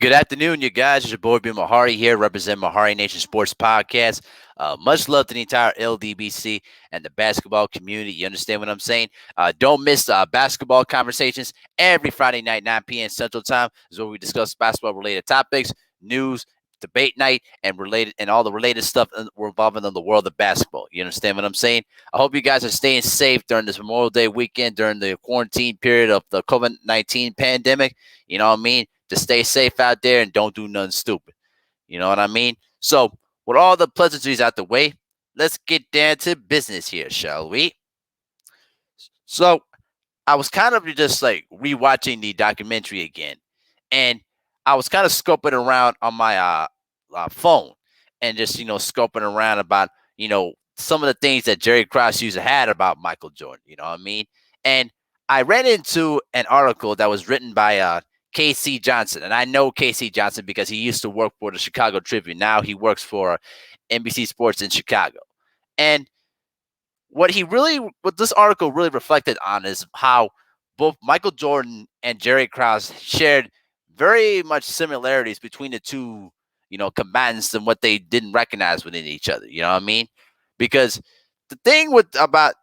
Good afternoon, you guys. It's your boy B. Mahari here, representing Mahari Nation Sports Podcast. Much love to the entire LDBC and the basketball community. You understand what I'm saying? Don't miss basketball conversations every Friday night, 9 p.m. Central Time, is where we discuss basketball-related topics, news, debate night, and all the related stuff revolving in the world of basketball. You understand what I'm saying? I hope you guys are staying safe during this Memorial Day weekend, during the quarantine period of the COVID-19 pandemic. You know what I mean? Just stay safe out there and don't do nothing stupid. You know what I mean? So, with all the pleasantries out the way, let's get down to business here, shall we? So, I was kind of just like rewatching the documentary again, and I was kind of scoping around on my phone and just scoping around about some of the things that Jerry Krause used to had about Michael Jordan. You know what I mean? And I ran into an article that was written by KC Johnson, and I know KC Johnson because he used to work for the Chicago Tribune. Now he works for NBC Sports in Chicago, and what this article really reflected on is how both Michael Jordan and Jerry Krause shared very much similarities between the two, combatants and what they didn't recognize within each other. You know what I mean? Because the thing with about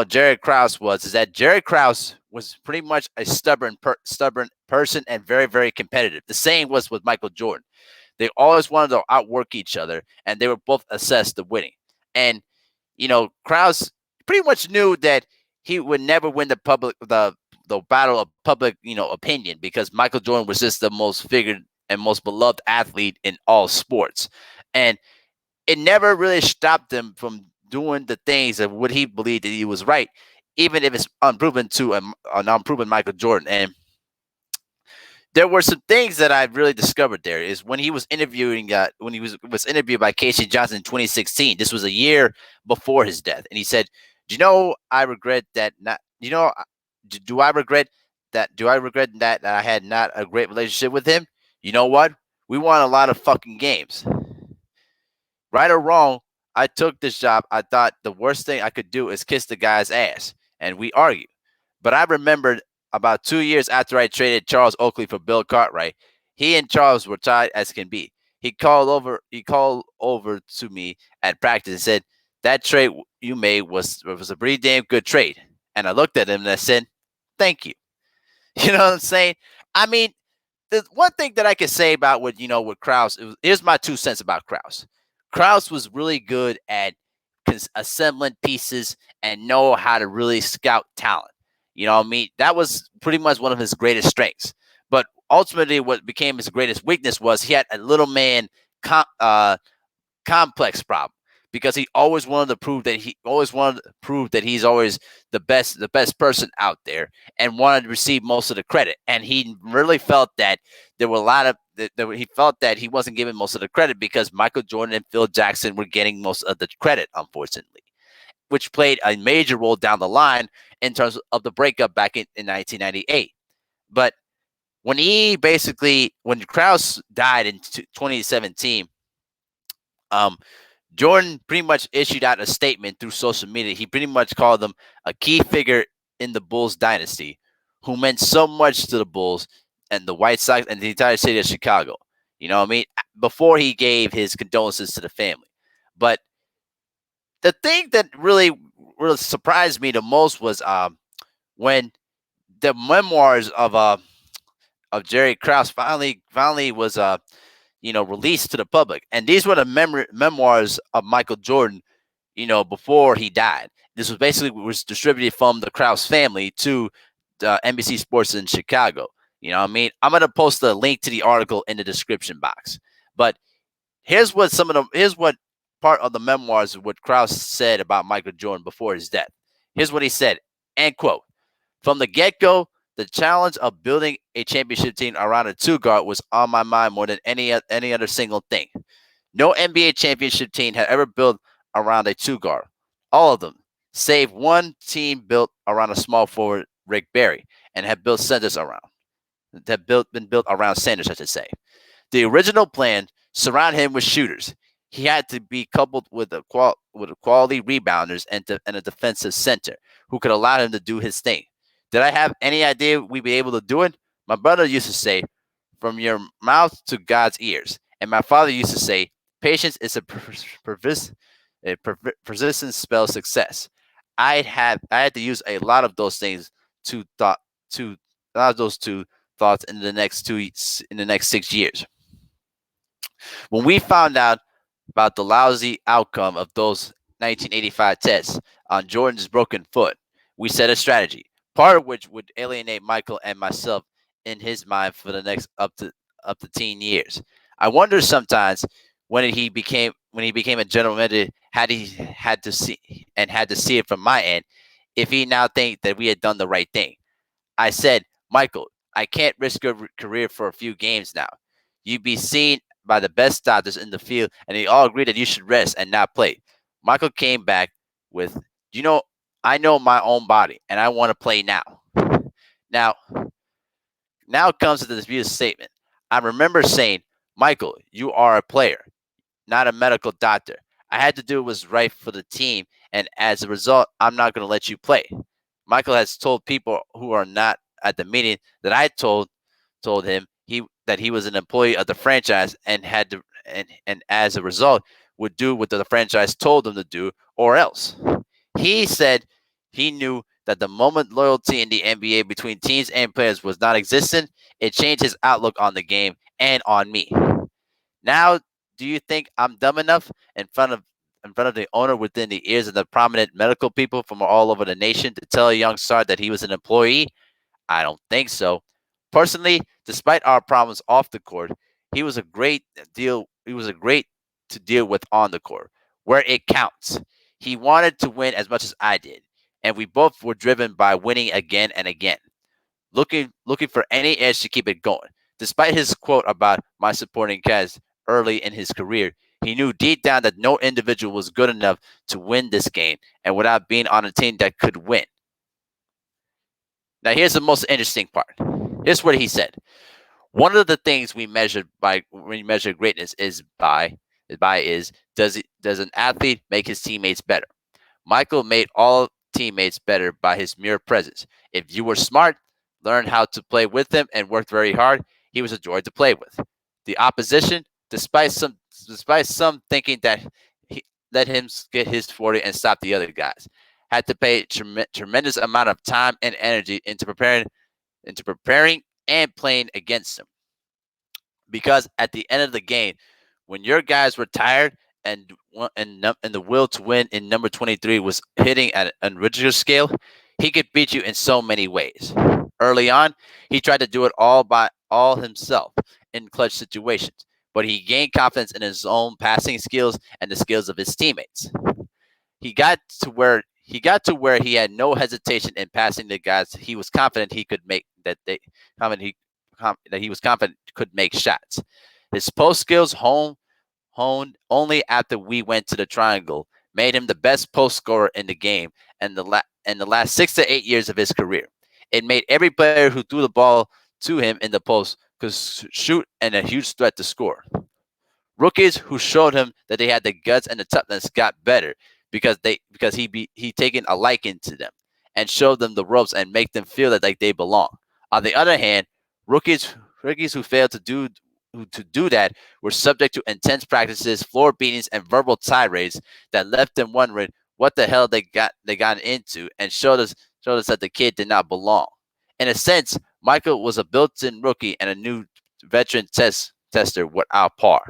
Jerry Krause is that Jerry Krause was pretty much a stubborn person and very very competitive. The same was with Michael Jordan. They always wanted to outwork each other, and they were both obsessed with winning. And Krause pretty much knew that he would never win the battle of public, opinion, because Michael Jordan was just the most figured and most beloved athlete in all sports. And it never really stopped him from doing the things of what he believed that he was right, even if it's unproven to an unproven Michael Jordan. And there were some things that I really discovered there is when he was interviewing when he was interviewed by Casey Johnson in 2016. This was a year before his death, and he said, "Do you know I regret that not? You know, do I regret that? Do I regret that I had not a great relationship with him? You know what? We won a lot of fucking games, right or wrong. I took this job. I thought the worst thing I could do is kiss the guy's ass, and we argued. But I remembered about 2 years after I traded Charles Oakley for Bill Cartwright, he and Charles were tied as can be. He called over to me at practice and said, "That trade you made was a pretty damn good trade." And I looked at him and I said, "Thank you." You know what I'm saying? I mean, the one thing that I can say about with Krause, here's my 2 cents about Krause. Krause was really good at assembling pieces and know how to really scout talent. You know what I mean? That was pretty much one of his greatest strengths. But ultimately, what became his greatest weakness was he had a little man complex problem, because he always wanted to prove that he's always the best person out there, and wanted to receive most of the credit. And he really felt that there were a lot of he felt that he wasn't given most of the credit because Michael Jordan and Phil Jackson were getting most of the credit, unfortunately, which played a major role down the line in terms of the breakup back in 1998. But when Krause died in 2017, um, Jordan pretty much issued out a statement through social media. He pretty much called him a key figure in the Bulls dynasty, who meant so much to the Bulls and the White Sox and the entire city of Chicago. You know what I mean? Before he gave his condolences to the family. But the thing that really surprised me the most was when the memoirs of Jerry Krause finally was released to the public. And these were the memoirs of Michael Jordan, before he died. This was distributed from the Krause family to NBC Sports in Chicago. You know what I mean? I'm gonna post a link to the article in the description box. But here's what part of the memoirs of what Krause said about Michael Jordan before his death. Here's what he said, end quote. From the get-go, the challenge of building a championship team around a two guard was on my mind more than any other single thing. No NBA championship team had ever built around a two guard. All of them, save one team, built around a small forward, Rick Barry, and had built centers around. Been built around centers, I should say. The original plan surround him with shooters. He had to be coupled with a quality rebounders and a defensive center who could allow him to do his thing. Did I have any idea we'd be able to do it? My brother used to say, from your mouth to God's ears. And my father used to say, patience is a persistent spell success. I had to use a lot of those things to thought to a lot of those two thoughts in the next 6 years. When we found out about the lousy outcome of those 1985 tests on Jordan's broken foot, we set a strategy, part of which would alienate Michael and myself in his mind for the next up to teen years. I wonder sometimes when he became a general manager, had to see it from my end, if he now think that we had done the right thing. I said, Michael, I can't risk your career for a few games now. You'd be seen by the best doctors in the field, and they all agreed that you should rest and not play. Michael came back with, you know, I know my own body, and I want to play now. Now, now comes to the dispute statement. I remember saying, Michael, you are a player, not a medical doctor. I had to do what was right for the team, and as a result, I'm not going to let you play. Michael has told people who are not at the meeting that I told him that he was an employee of the franchise and had to and as a result would do what the franchise told him to do or else. He said he knew that the moment loyalty in the NBA between teams and players was non existent, it changed his outlook on the game and on me. Now, do you think I'm dumb enough in front of the owner within the ears of the prominent medical people from all over the nation to tell a young star that he was an employee? I don't think so. Personally, despite our problems off the court, he was a great deal. He was a great to deal with on the court, where it counts. He wanted to win as much as I did, and we both were driven by winning again and again, looking for any edge to keep it going. Despite his quote about my supporting cast early in his career, he knew deep down that no individual was good enough to win this game, and without being on a team that could win. Now, here's the most interesting part. Here's what he said. One of the things we measure by when we measure greatness is does an athlete make his teammates better? Michael made all teammates better by his mere presence. If you were smart, learned how to play with him, and worked very hard, he was a joy to play with. The opposition, despite some thinking that he let him get his 40 and stop the other guys, had to pay tremendous amount of time and energy into preparing and playing against him. Because at the end of the game, when your guys were tired and the will to win in number 23 was hitting at an ridiculous scale, he could beat you in so many ways. Early on, he tried to do it all himself in clutch situations, but he gained confidence in his own passing skills and the skills of his teammates. He got to where he had no hesitation in passing the guys he was confident he could make that he was confident could make shots. His post skills honed only after we went to the triangle made him the best post scorer in the game and the last 6 to 8 years of his career. It made every player who threw the ball to him in the post could shoot and a huge threat to score. Rookies who showed him that they had the guts and the toughness got better because he taken a liking to them and showed them the ropes and make them feel that like they belong. On the other hand, rookies who failed to do that were subject to intense practices, floor beatings, and verbal tirades that left them wondering what the hell they got into and showed us that the kid did not belong. In a sense, Michael was a built-in rookie and a new veteran tester without par.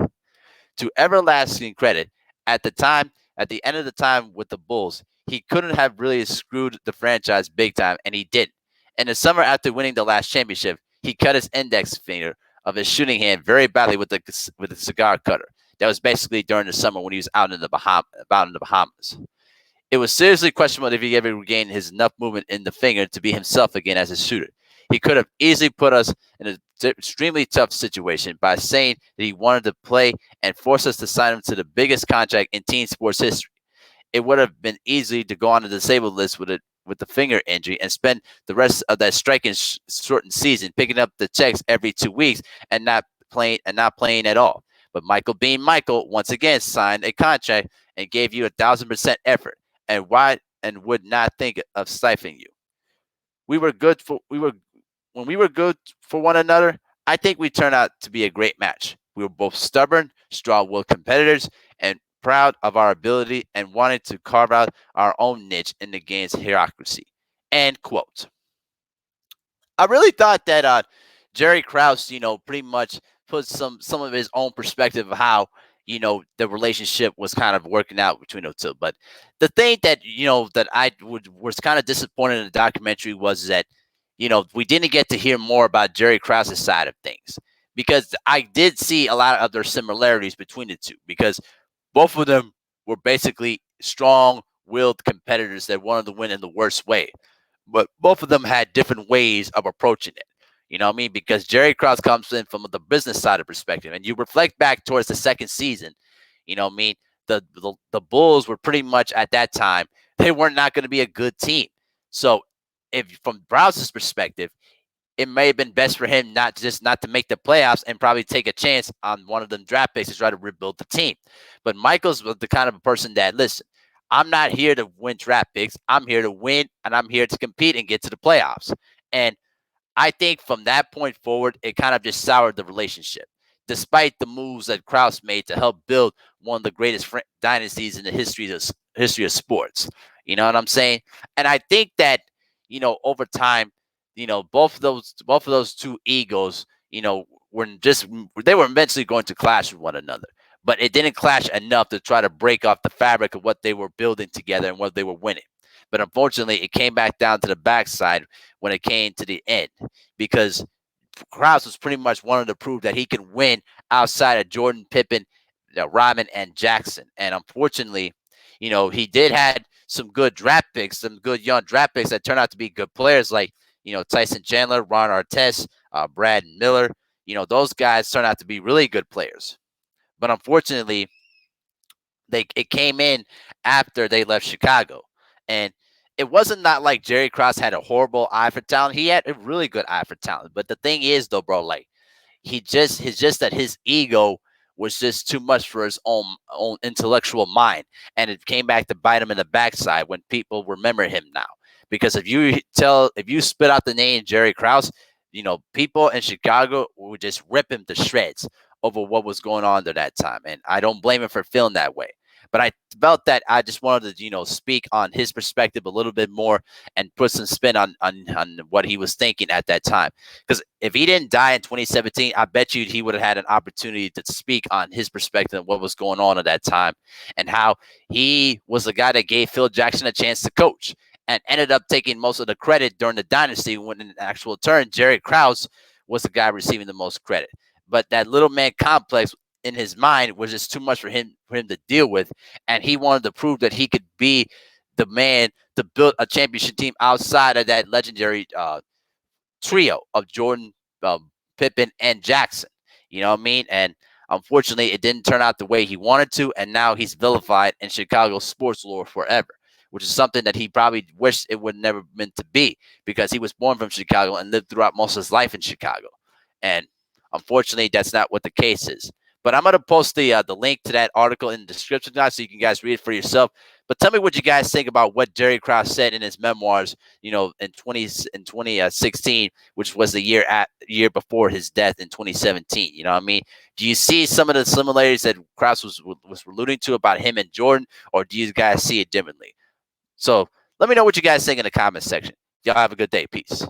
To everlasting credit, at the end of the time with the Bulls, he couldn't have really screwed the franchise big time, and he didn't. In the summer after winning the last championship, he cut his index finger of his shooting hand very badly with the cigar cutter. That was basically during the summer when he was out in the Bahamas. It was seriously questionable if he ever regained his enough movement in the finger to be himself again as a shooter. He could have easily put us in an extremely tough situation by saying that he wanted to play and force us to sign him to the biggest contract in teen sports history. It would have been easy to go on the disabled list with the finger injury and spend the rest of that striking shortened season picking up the checks every 2 weeks and not playing at all. But Michael being Michael once again signed a contract and gave you 1,000% effort and would not think of stifling you. We were good for we were When we were good for one another, I think we turned out to be a great match. We were both stubborn, strong-willed competitors and proud of our ability and wanted to carve out our own niche in the game's hierarchy. End quote. I really thought that Jerry Krause, pretty much put some of his own perspective of how the relationship was kind of working out between those two. But the thing that that was kind of disappointed in the documentary was that we didn't get to hear more about Jerry Krause's side of things, because I did see a lot of other similarities between the two, because both of them were basically strong-willed competitors that wanted to win in the worst way, but both of them had different ways of approaching it. You know what I mean? Because Jerry Krause comes in from the business side of perspective, and you reflect back towards the second season. You know what I mean? The Bulls were pretty much at that time, they were not going to be a good team. So, if from Browse's perspective, it may have been best for him not to make the playoffs and probably take a chance on one of them draft picks to try to rebuild the team. But Michaels was the kind of a person that, listen, I'm not here to win draft picks. I'm here to win, and I'm here to compete and get to the playoffs. And I think from that point forward, it kind of just soured the relationship, despite the moves that Krause made to help build one of the greatest dynasties in the history of sports. You know what I'm saying? And I think that over time, both of those two egos, they were eventually going to clash with one another, but it didn't clash enough to try to break off the fabric of what they were building together and what they were winning. But unfortunately, it came back down to the backside when it came to the end, because Krause was pretty much wanted to prove that he can win outside of Jordan, Pippen, Rodman, and Jackson. And unfortunately, he did had some good draft picks, some good young draft picks that turned out to be good players, like Tyson Chandler, Ron Artest, Brad Miller. Those guys turned out to be really good players. But unfortunately, it came in after they left Chicago, and it wasn't not like Jerry Krause had a horrible eye for talent. He had a really good eye for talent. But the thing is, though, bro, like he's just that his ego was just too much for his own intellectual mind, and it came back to bite him in the backside when people remember him now. Because if you spit out the name Jerry Krause, people in Chicago would just rip him to shreds over what was going on at that time, and I don't blame him for feeling that way. But I felt that I just wanted to, speak on his perspective a little bit more and put some spin on what he was thinking at that time. Because if he didn't die in 2017, I bet you he would have had an opportunity to speak on his perspective of what was going on at that time, and how he was the guy that gave Phil Jackson a chance to coach and ended up taking most of the credit during the dynasty, when in actual turn, Jerry Krause was the guy receiving the most credit. But that little man complex in his mind was just too much for him to deal with, and he wanted to prove that he could be the man to build a championship team outside of that legendary trio of Jordan, Pippen, and Jackson. You know what I mean? And unfortunately, it didn't turn out the way he wanted to, and now he's vilified in Chicago sports lore forever, which is something that he probably wished it would never meant to be, because he was born from Chicago and lived throughout most of his life in Chicago. And unfortunately, that's not what the case is. But I'm going to post the link to that article in the description now, so you can guys read it for yourself. But tell me what you guys think about what Jerry Krause said in his memoirs, in 2016, which was the year before his death in 2017. You know what I mean? Do you see some of the similarities that Krause was alluding to about him and Jordan, or do you guys see it differently? So let me know what you guys think in the comments section. Y'all have a good day. Peace.